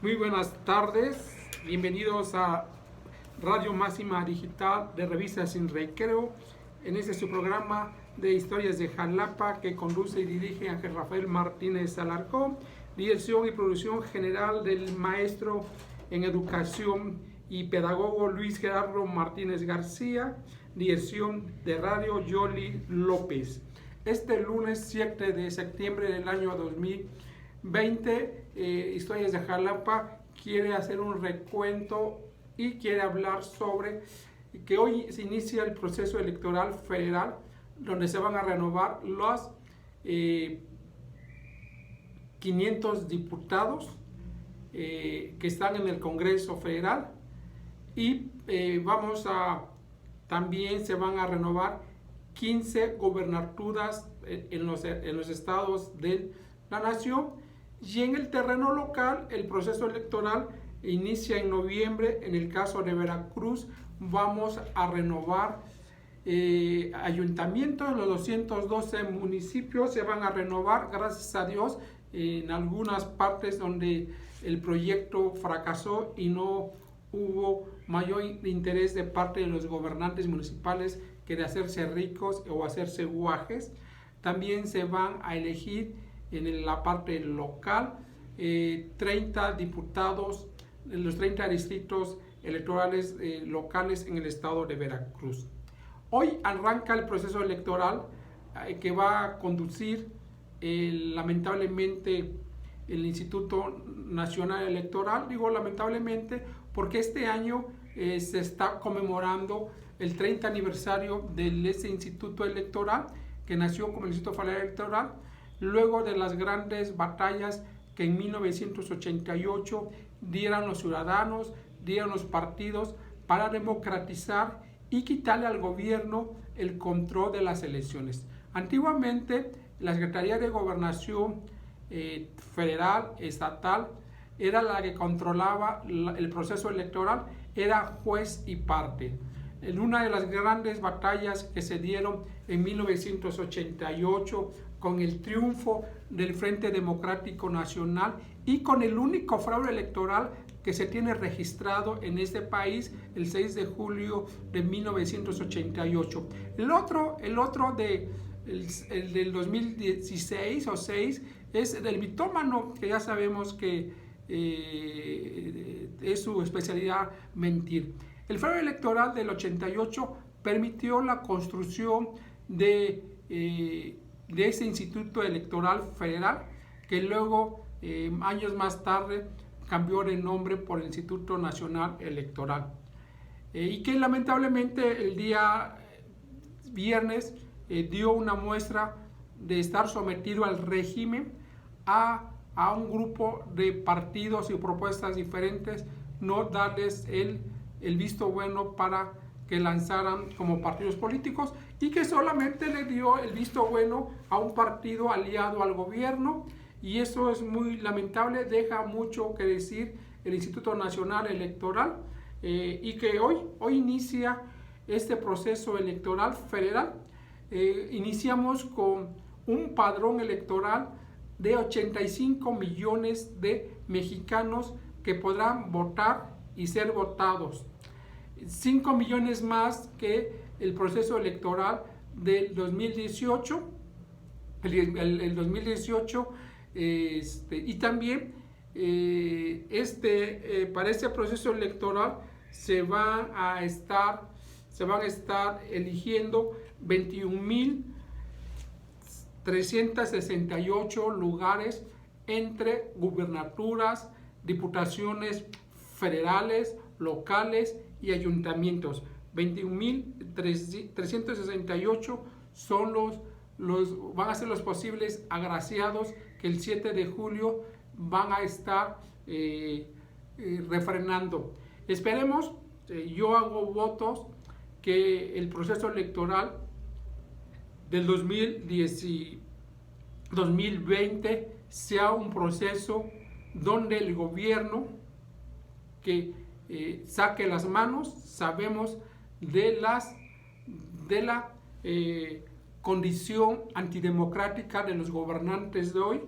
Muy buenas tardes, bienvenidos a Radio Máxima Digital de Revista Sin Recreo. En este su programa de historias de Jalapa que conduce y dirige Ángel Rafael Martínez Alarcón, dirección y producción general del maestro en educación y pedagogo Luis Gerardo Martínez García, dirección de radio Yoli López. Este lunes 7 de septiembre del año 2020, Historias de Jalapa quiere hacer un recuento y quiere hablar sobre que hoy se inicia el proceso electoral federal donde se van a renovar los 500 diputados que están en el Congreso Federal y también se van a renovar 15 gobernaturas en los estados de la nación. Y en el terreno local, el proceso electoral inicia en noviembre. En el caso de Veracruz, vamos a renovar ayuntamientos. Los 212 municipios se van a renovar, gracias a Dios, en algunas partes donde el proyecto fracasó y no hubo mayor interés de parte de los gobernantes municipales que de hacerse ricos o hacerse guajes. También se van a elegir en la parte local 30 diputados en los 30 distritos electorales locales en el estado de Veracruz. Hoy arranca el proceso electoral que va a conducir lamentablemente el Instituto Nacional Electoral. Digo lamentablemente porque este año se está conmemorando el 30 aniversario de ese Instituto Electoral que nació como el Instituto Federal Electoral, luego de las grandes batallas que en 1988 dieron los ciudadanos, dieron los partidos para democratizar y quitarle al gobierno el control de las elecciones. Antiguamente, la Secretaría de Gobernación federal, estatal, era la que controlaba el proceso electoral, era juez y parte. En una de las grandes batallas que se dieron en 1988, con el triunfo del Frente Democrático Nacional y con el único fraude electoral que se tiene registrado en este país, el 6 de julio de 1988. El otro del 2016 o 6 es del mitómano, que ya sabemos que es su especialidad mentir. El fraude electoral del 88 permitió la construcción de ese Instituto Electoral Federal, que luego, años más tarde, cambió de nombre por el Instituto Nacional Electoral. Y que lamentablemente el día viernes dio una muestra de estar sometido al régimen a un grupo de partidos y propuestas diferentes, no darles el visto bueno para que lanzaran como partidos políticos y que solamente le dio el visto bueno a un partido aliado al gobierno, y eso es muy lamentable, deja mucho que decir el Instituto Nacional Electoral y que hoy inicia este proceso electoral federal. Iniciamos con un padrón electoral de 85 millones de mexicanos que podrán votar y ser votados. 5 millones más que el proceso electoral del 2018, el 2018 y también para este proceso electoral se van a estar eligiendo 21.368 lugares entre gubernaturas, diputaciones federales, locales y ayuntamientos. 21.368 son van a ser los posibles agraciados que el 7 de julio van a estar refrendando. Esperemos, yo hago votos que el proceso electoral del 2020 sea un proceso donde el gobierno que saque las manos. Sabemos de la condición antidemocrática de los gobernantes de hoy,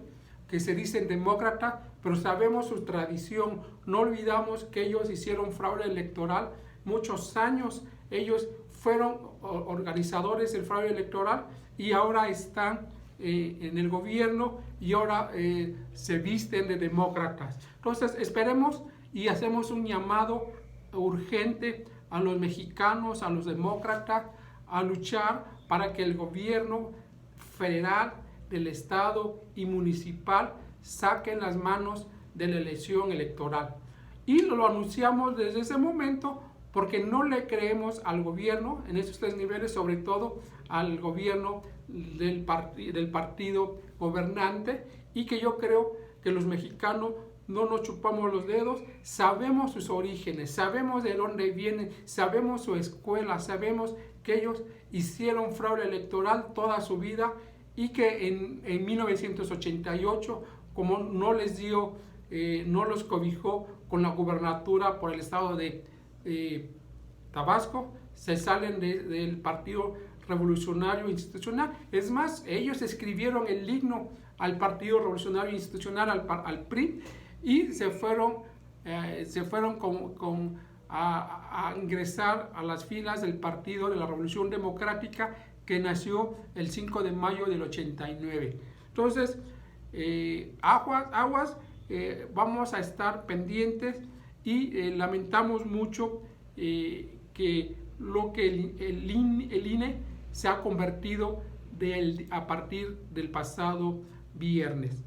que se dicen demócratas, pero sabemos su tradición. No olvidamos que ellos hicieron fraude electoral muchos años. Ellos fueron organizadores del fraude electoral y ahora están en el gobierno y ahora se visten de demócratas. Entonces esperemos y hacemos un llamado urgente a los mexicanos, a los demócratas, a luchar para que el gobierno federal, del estado y municipal saquen las manos de la elección electoral. Y lo anunciamos desde ese momento porque no le creemos al gobierno en esos tres niveles, sobre todo al gobierno del partido gobernante, y que yo creo que los mexicanos no nos chupamos los dedos, sabemos sus orígenes, sabemos de dónde vienen, sabemos su escuela, sabemos que ellos hicieron fraude electoral toda su vida y que en 1988, como no les dio, no los cobijó con la gubernatura por el estado de Tabasco, se salen del Partido Revolucionario Institucional. Es más, ellos escribieron el himno al Partido Revolucionario Institucional, al PRI, y se fueron a ingresar a las filas del Partido de la Revolución Democrática, que nació el 5 de mayo del 89. Entonces, aguas, vamos a estar pendientes y lamentamos mucho que el INE se ha convertido a partir del pasado viernes.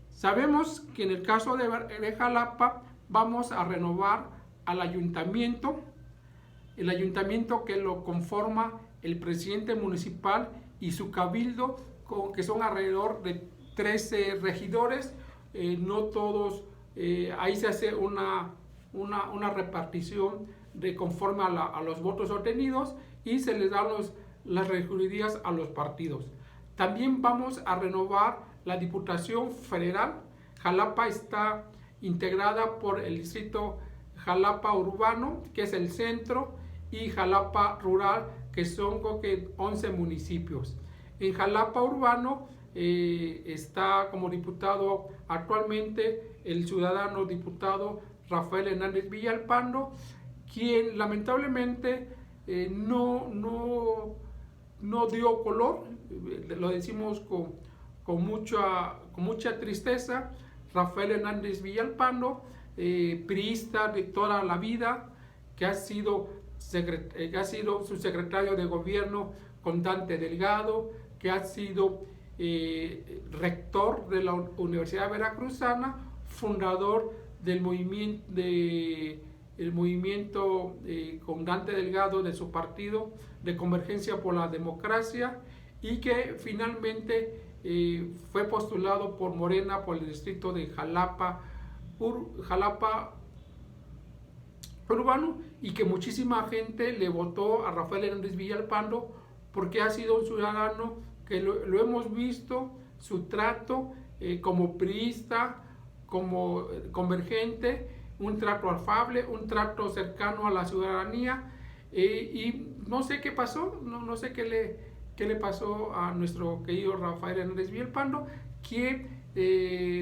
Sabemos que en el caso de Jalapa vamos a renovar al ayuntamiento, el ayuntamiento que lo conforma el presidente municipal y su cabildo, que son alrededor de 13 regidores, no todos, ahí se hace una repartición de conforme a los votos obtenidos y se les dan las regidurías a los partidos. También vamos a renovar la Diputación Federal. Jalapa está integrada por el distrito Jalapa Urbano, que es el centro, y Jalapa Rural, que son 11 municipios. En Jalapa Urbano está como diputado actualmente el ciudadano diputado Rafael Hernández Villalpando, quien lamentablemente no dio color, lo decimos con mucha tristeza. Rafael Hernández Villalpando, priista de toda la vida, que ha sido su secretario de gobierno con Dante Delgado, que ha sido rector de la Universidad Veracruzana, fundador del movimiento con Dante Delgado de su partido de Convergencia por la Democracia, y que finalmente fue postulado por Morena por el distrito de Jalapa Urbano, y que muchísima gente le votó a Rafael Hernández Villalpando porque ha sido un ciudadano que lo hemos visto, su trato como priista, como convergente, un trato afable, un trato cercano a la ciudadanía, y no sé qué pasó, no sé qué le pasó a nuestro querido Rafael Hernández Villalpando, que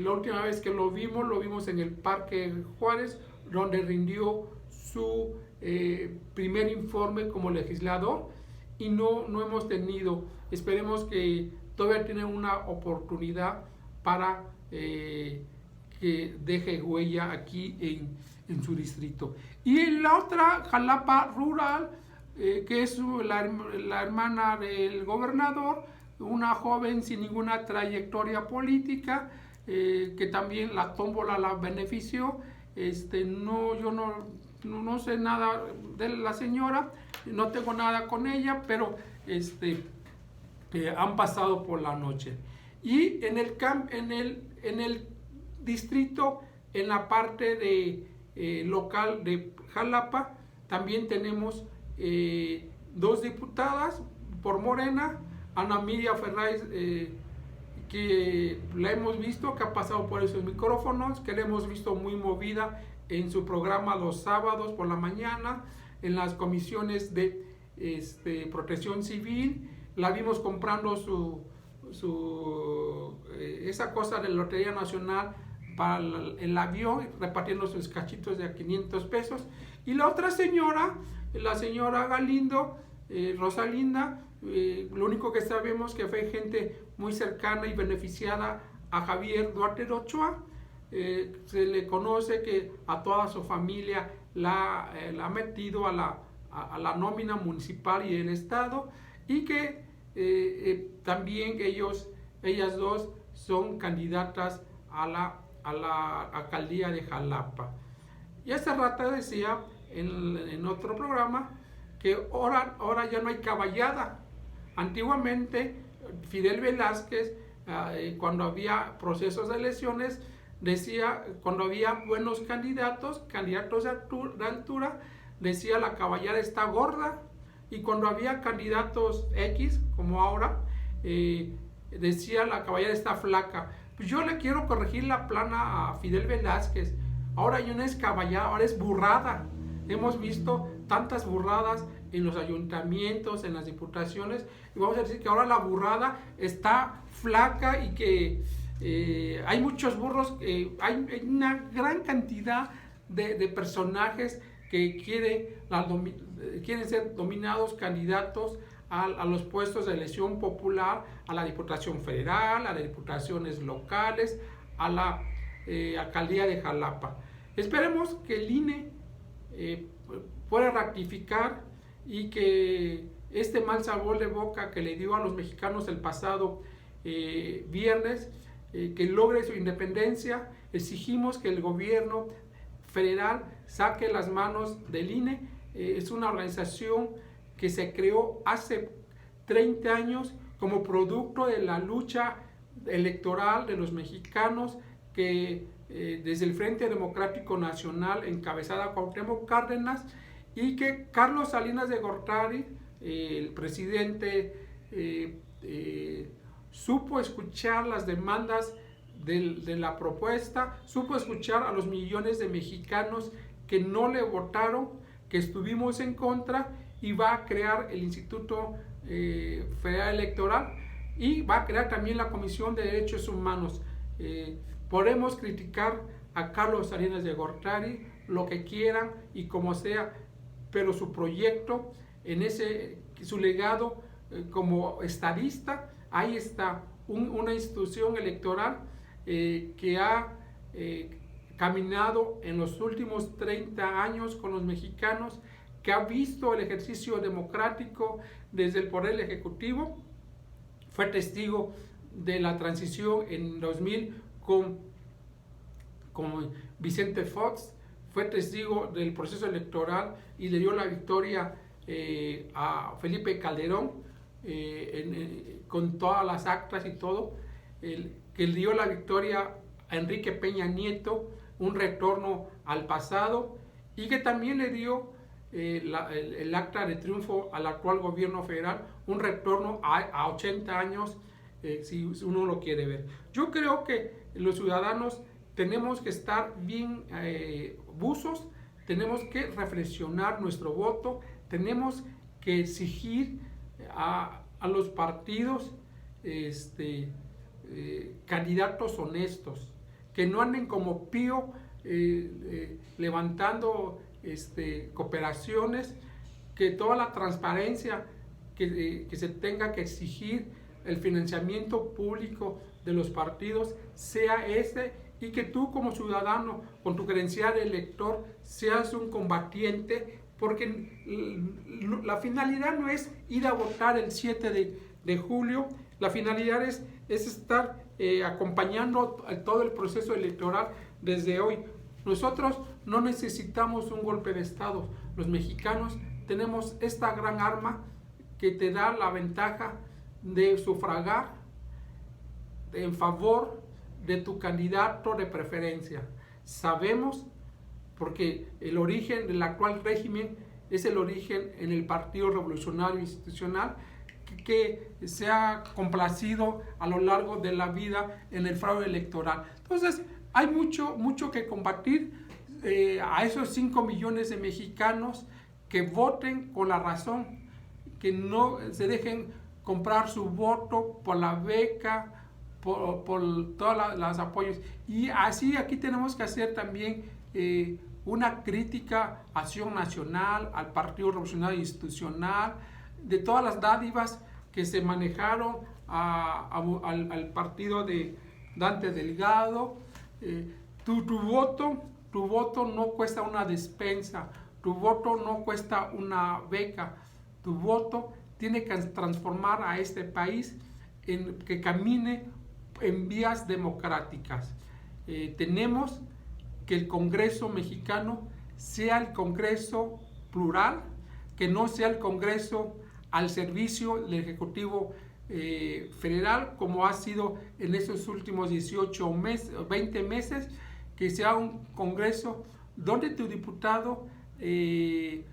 la última vez que lo vimos en el Parque Juárez, donde rindió su primer informe como legislador, y no hemos tenido. Esperemos que todavía tiene una oportunidad para que deje huella aquí en su distrito. Y en la otra, Jalapa Rural, que es la hermana del gobernador, una joven sin ninguna trayectoria política, que también la tómbola la benefició. Yo no sé nada de la señora, no tengo nada con ella, pero han pasado por la noche. Y en el distrito, en la parte local de Jalapa, también tenemos 2 diputadas por Morena, Ana Miriam Fernández, que la hemos visto, que ha pasado por esos micrófonos, que la hemos visto muy movida en su programa los sábados por la mañana, en las comisiones de protección civil. La vimos comprando esa cosa de la Lotería Nacional para el avión, repartiendo sus cachitos de a 500 pesos. Y la otra señora, la señora Galindo, Rosalinda, lo único que sabemos que fue gente muy cercana y beneficiada a Javier Duarte de Ochoa. Se le conoce que a toda su familia la ha metido a la nómina municipal y el estado, y que también ellas dos son candidatas a la alcaldía de Jalapa. Y hace rato decía en otro programa que ahora ya no hay caballada. Antiguamente Fidel Velázquez, cuando había procesos de elecciones, decía, cuando había buenos candidatos de altura, decía la caballada está gorda, y cuando había candidatos X, como ahora, decía la caballada está flaca. Pues yo le quiero corregir la plana a Fidel Velázquez. Ahora ya no es caballada, ahora es burrada. Hemos visto tantas burradas en los ayuntamientos, en las diputaciones, y vamos a decir que ahora la burrada está flaca y que hay muchos burros, hay una gran cantidad de personajes que quieren ser dominados candidatos a los puestos de elección popular, a la Diputación Federal, a las diputaciones locales, a la alcaldía de Jalapa. Esperemos que el INE pueda rectificar y que este mal sabor de boca que le dio a los mexicanos el pasado viernes, que logre su independencia. Exigimos que el gobierno federal saque las manos del INE. Es una organización que se creó hace 30 años como producto de la lucha electoral de los mexicanos, que desde el Frente Democrático Nacional, encabezada por Cuauhtémoc Cárdenas, y que Carlos Salinas de Gortari, el presidente, supo escuchar las demandas de la propuesta, supo escuchar a los millones de mexicanos que no le votaron, que estuvimos en contra, y va a crear el Instituto Federal Electoral, y va a crear también la Comisión de Derechos Humanos. Podemos criticar a Carlos Salinas de Gortari lo que quieran y como sea, pero su proyecto, su legado como estadista, ahí está, una institución electoral que ha caminado en los últimos 30 años con los mexicanos, que ha visto el ejercicio democrático desde el Poder Ejecutivo, fue testigo de la transición en 2000 con Vicente Fox, fue testigo del proceso electoral y le dio la victoria a Felipe Calderón con todas las actas y todo, que le dio la victoria a Enrique Peña Nieto, un retorno al pasado, y que también le dio el acta de triunfo al actual gobierno federal, un retorno a 80 años, si uno lo quiere ver. Yo creo que los ciudadanos tenemos que estar bien buzos, tenemos que reflexionar nuestro voto, tenemos que exigir a los partidos candidatos honestos, que no anden como Pío levantando cooperaciones, que toda la transparencia que se tenga que exigir, el financiamiento público de los partidos sea y que tú como ciudadano con tu credencial de elector seas un combatiente, porque la finalidad no es ir a votar el 7 de julio, la finalidad es estar acompañando todo el proceso electoral desde hoy. Nosotros no necesitamos un golpe de Estado. Los mexicanos tenemos esta gran arma que te da la ventaja de sufragar en favor de tu candidato de preferencia. Sabemos, porque el origen del actual régimen es el origen en el Partido Revolucionario Institucional, que se ha complacido a lo largo de la vida en el fraude electoral. Entonces, hay mucho que combatir a esos 5 millones de mexicanos, que voten con la razón, que no se dejen comprar su voto por la beca, por todos los apoyos. Y así aquí tenemos que hacer también una crítica a Acción Nacional, al Partido Revolucionario Institucional, de todas las dádivas que se manejaron al partido de Dante Delgado. Tu voto no cuesta una despensa, tu voto no cuesta una beca, tu voto tiene que transformar a este país en que camine en vías democráticas. Tenemos que el Congreso mexicano sea el Congreso plural, que no sea el Congreso al servicio del Ejecutivo Federal, como ha sido en estos últimos 18 meses, 20 meses, que sea un Congreso donde tu diputado, ¿qué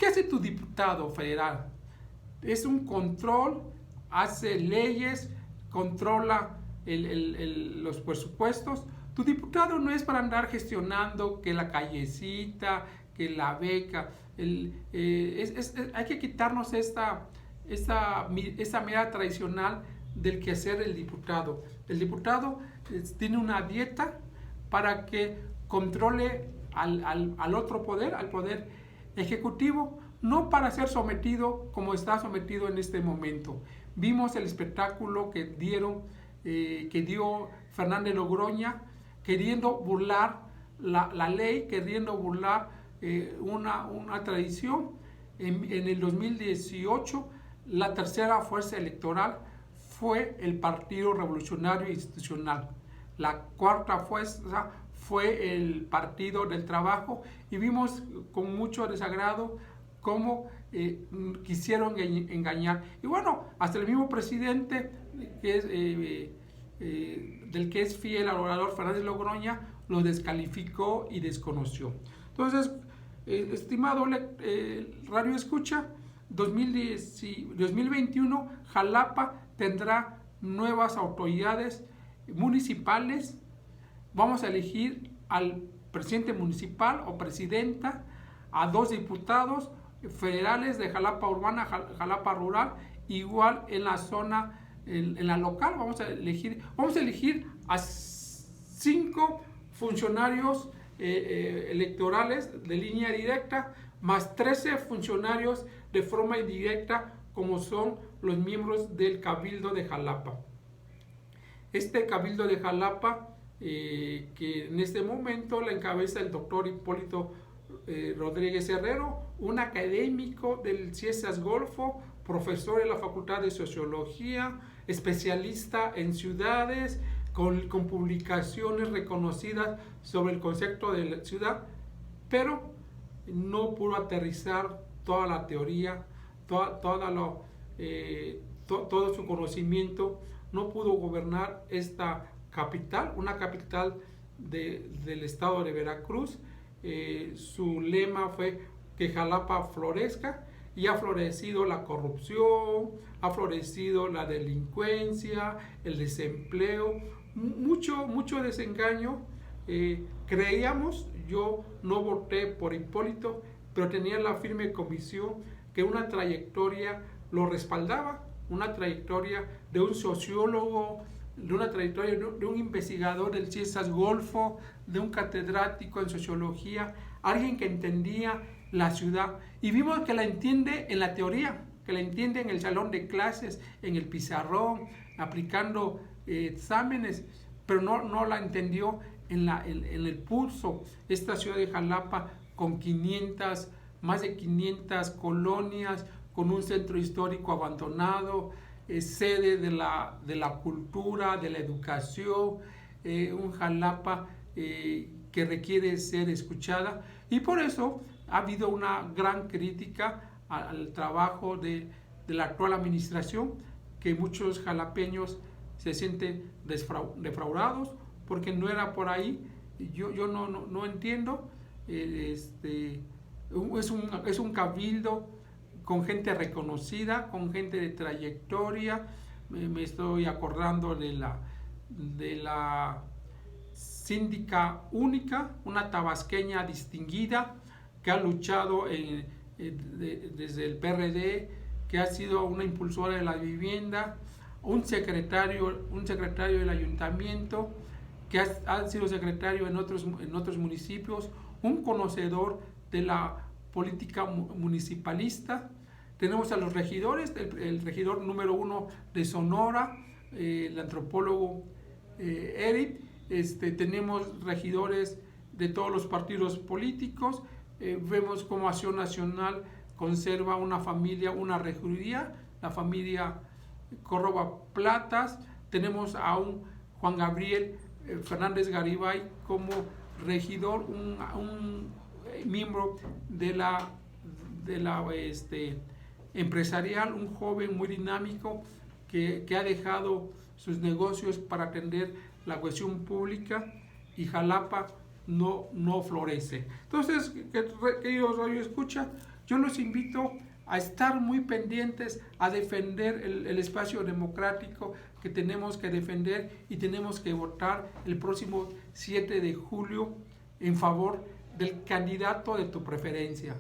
hace tu diputado federal? Es un control, hace leyes, controla los presupuestos. Tu diputado no es para andar gestionando que la callecita, que la beca. Hay que quitarnos esa mirada tradicional del quehacer del diputado. El diputado tiene una dieta para que controle al otro poder, al poder ejecutivo, no para ser sometido como está sometido en este momento. Vimos el espectáculo que dio Fernández Logroña, queriendo burlar la ley, queriendo burlar una tradición. En el 2018, la tercera fuerza electoral fue el Partido Revolucionario Institucional. La cuarta fuerza fue el Partido del Trabajo, y vimos con mucho desagrado cómo quisieron engañar. Y bueno, hasta el mismo presidente, que es, del que es fiel al orador Fernández Logroña, lo descalificó y desconoció. Entonces, estimado radio escucha, 2021 Jalapa tendrá nuevas autoridades municipales. Vamos a elegir al presidente municipal o presidenta, a 2 diputados federales de Jalapa Urbana, Jalapa Rural, igual en la zona, en la local. Vamos a elegir a 5 funcionarios electorales de línea directa, más 13 funcionarios de forma indirecta, como son los miembros del Cabildo de Jalapa. Este Cabildo de Jalapa, que en este momento la encabeza el doctor Hipólito Rodríguez Herrero, un académico del CIESAS Golfo, profesor en la Facultad de Sociología, especialista en ciudades, con publicaciones reconocidas sobre el concepto de la ciudad, pero no pudo aterrizar toda la teoría, todo su conocimiento, no pudo gobernar esta capital, una capital del estado de Veracruz. Su lema fue que Jalapa florezca, y ha florecido la corrupción, ha florecido la delincuencia, el desempleo, mucho desengaño. Creíamos, yo no voté por Hipólito, pero tenía la firme convicción que una trayectoria lo respaldaba, una trayectoria de un sociólogo, de una trayectoria de un investigador del CIESAS Golfo, de un catedrático en sociología, alguien que entendía la ciudad, y vimos que la entiende en la teoría, que la entiende en el salón de clases, en el pizarrón, aplicando exámenes, pero no la entendió en el pulso. Esta ciudad de Jalapa, con más de 500 colonias, con un centro histórico abandonado, sede de la cultura, de la educación, un Jalapa que requiere ser escuchada, y por eso ha habido una gran crítica al trabajo de la actual administración, que muchos jalapeños se sienten defraudados porque no era por ahí. Yo no entiendo. Es un cabildo con gente reconocida, con gente de trayectoria. Me estoy acordando de la síndica única, una tabasqueña distinguida, que ha luchado desde el PRD que ha sido una impulsora de la vivienda, un secretario del ayuntamiento, que ha sido secretario en otros municipios, un conocedor de la política municipalista. Tenemos a los regidores, el regidor número 1 de Sonora, el antropólogo Eric. Tenemos regidores de todos los partidos políticos. Vemos cómo Acción Nacional conserva una familia, una regiduría, la familia Córdoba Platas. Tenemos a un Juan Gabriel Fernández Garibay como regidor, un miembro de la empresarial, un joven muy dinámico que ha dejado sus negocios para atender la cuestión pública, y Jalapa no florece. Entonces, queridos radioescuchas, yo los invito a estar muy pendientes, a defender el espacio democrático que tenemos que defender, y tenemos que votar el próximo 7 de julio en favor del candidato de tu preferencia.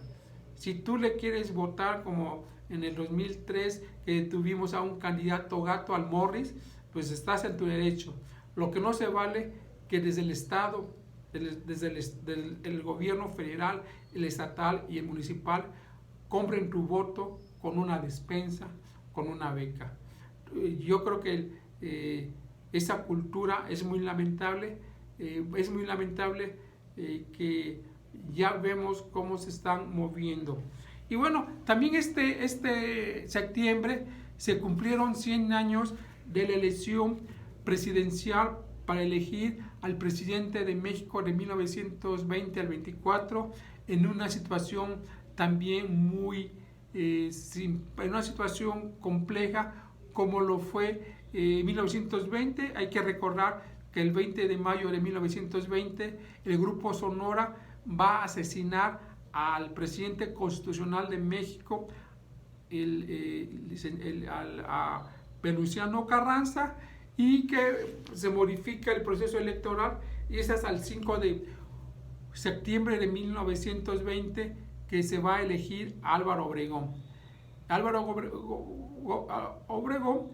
Si tú le quieres votar como en el 2003, que tuvimos a un candidato gato, al Morris, pues estás en tu derecho. Lo que no se vale que desde el Estado, desde el gobierno federal, el estatal y el municipal, compren tu voto con una despensa, con una beca. Yo creo que esa cultura es muy lamentable. Que ya vemos cómo se están moviendo. Y bueno, también este septiembre se cumplieron 100 años de la elección presidencial para elegir al presidente de México de 1920 al 24, en una situación también en una situación compleja como lo fue 1920. Hay que recordar que el 20 de mayo de 1920 el Grupo Sonora va a asesinar al presidente constitucional de México, a Venustiano Carranza, y que se modifica el proceso electoral, y es hasta el 5 de septiembre de 1920 que se va a elegir a Álvaro Obregón. Álvaro Obregón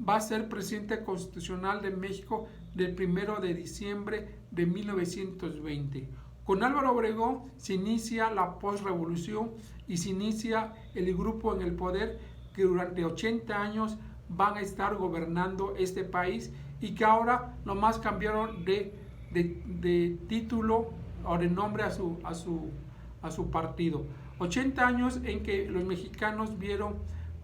va a ser presidente constitucional de México del 1 de diciembre de 1920. Con Álvaro Obregón se inicia la postrevolución y se inicia el grupo en el poder que durante 80 años van a estar gobernando este país, y que ahora nomás cambiaron de título o de nombre a su partido. 80 años en que los mexicanos vieron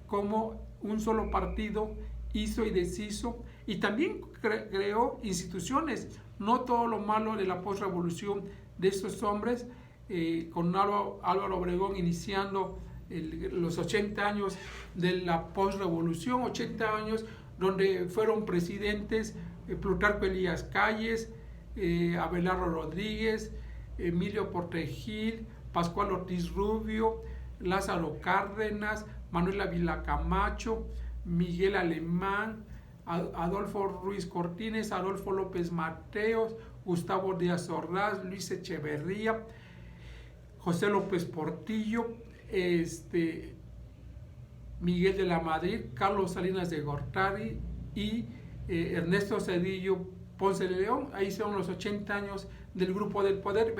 cómo un solo partido hizo y deshizo, y también creó instituciones. No todo lo malo de la postrevolución de estos hombres, con Álvaro Obregón iniciando los 80 años de la postrevolución, 80 años donde fueron presidentes Plutarco Elías Calles, Abelardo Rodríguez, Emilio Portegil, Pascual Ortiz Rubio, Lázaro Cárdenas, Manuel Ávila Camacho, Miguel Alemán, Adolfo Ruiz Cortines, Adolfo López Mateos, Gustavo Díaz Ordaz, Luis Echeverría, José López Portillo, Miguel de la Madrid, Carlos Salinas de Gortari y Ernesto Zedillo Ponce de León. Ahí son los 80 años del Grupo del Poder.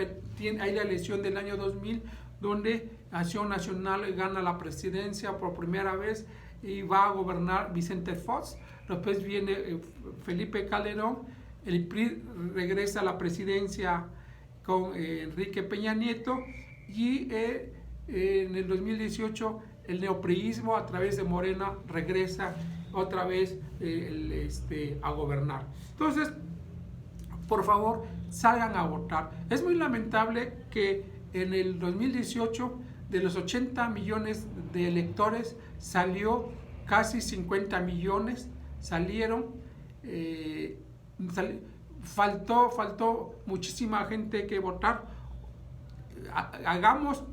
Hay la elección del año 2000, donde Acción Nacional gana la presidencia por primera vez y va a gobernar Vicente Fox. Después viene Felipe Calderón, el PRI regresa a la presidencia con Enrique Peña Nieto, y en el 2018 el neopriismo a través de Morena regresa otra vez a gobernar. Entonces, por favor, salgan a votar. Es muy lamentable que en el 2018 de los 80 millones de electores salió casi 50 millones, faltó muchísima gente que votar. Hagamos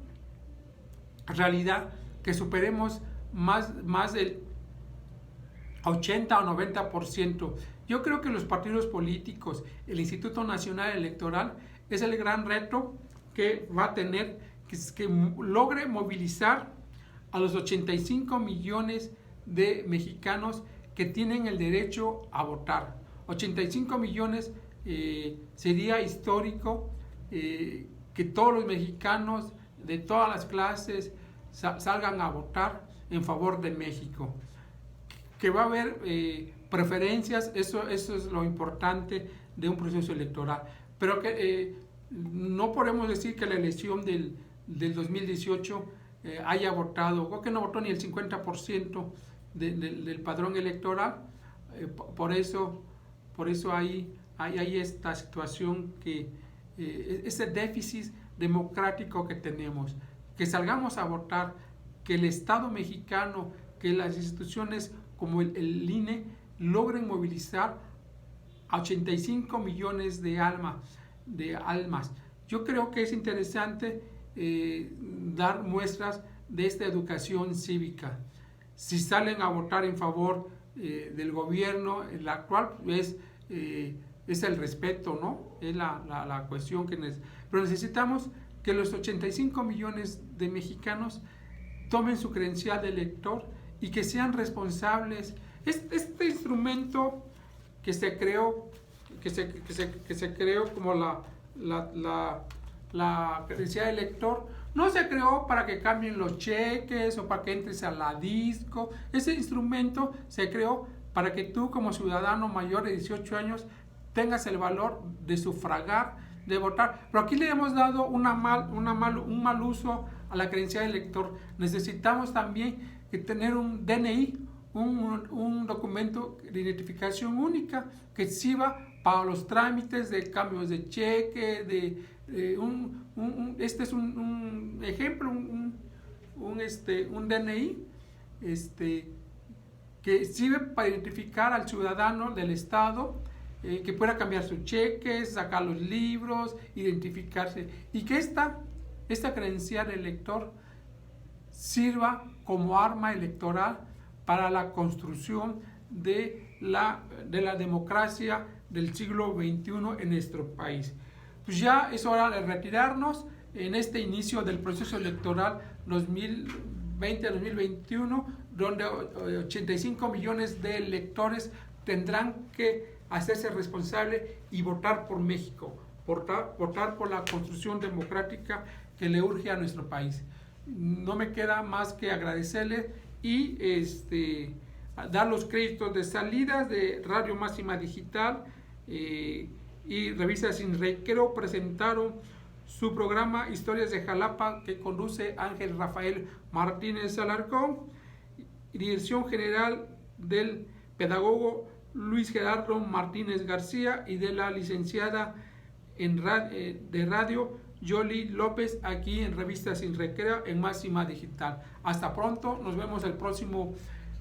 realidad que superemos más del 80 o 90%. Yo creo que los partidos políticos, el Instituto Nacional Electoral, es el gran reto que va a tener, que logre movilizar a los 85 millones de mexicanos que tienen el derecho a votar. 85 millones sería histórico que todos los mexicanos de todas las clases salgan a votar en favor de México. Que va a haber preferencias, eso es lo importante de un proceso electoral. Pero que no podemos decir que la elección del 2018 haya votado, o que no votó ni el 50% del padrón electoral. Por eso hay esta situación, que ese déficit democrático que tenemos, que salgamos a votar, que el Estado mexicano, que las instituciones como el INE logren movilizar a 85 millones de almas. Yo creo que es interesante dar muestras de esta educación cívica. Si salen a votar en favor del gobierno, el actual es el respeto, ¿no? Es la cuestión que pero necesitamos que los 85 millones de mexicanos tomen su credencial de elector y que sean responsables. Este instrumento que se creó como la credencial de elector, no se creó para que cambien los cheques o para que entres a la disco. Ese instrumento se creó para que tú, como ciudadano mayor de 18 años, tengas el valor de sufragar, de votar. Pero aquí le hemos dado un mal uso a la credencial de elector. Necesitamos también tener un DNI, un documento de identificación única que sirva para los trámites de cambios de cheque, este es un ejemplo, un DNI que sirve para identificar al ciudadano del Estado, que pueda cambiar sus cheques, sacar los libros, identificarse, y que esta credencial de elector sirva como arma electoral para la construcción de la democracia del siglo XXI en nuestro país. Pues ya es hora de retirarnos en este inicio del proceso electoral 2020-2021, donde 85 millones de electores tendrán que hacerse responsables y votar por México, votar por la construcción democrática que le urge a nuestro país. No me queda más que agradecerles y dar los créditos de salidas de Radio Máxima Digital y Revista Sin Recreo. Presentaron su programa Historias de Jalapa, que conduce Ángel Rafael Martínez Alarcón, y dirección general del pedagogo Luis Gerardo Martínez García y de la licenciada de radio Yoli López, aquí en Revista Sin Recreo en Máxima Digital. Hasta pronto, nos vemos el próximo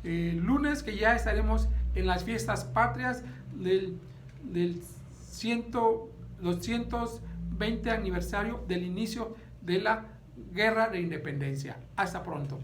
lunes, que ya estaremos en las fiestas patrias del 220 aniversario del inicio de la Guerra de Independencia. Hasta pronto.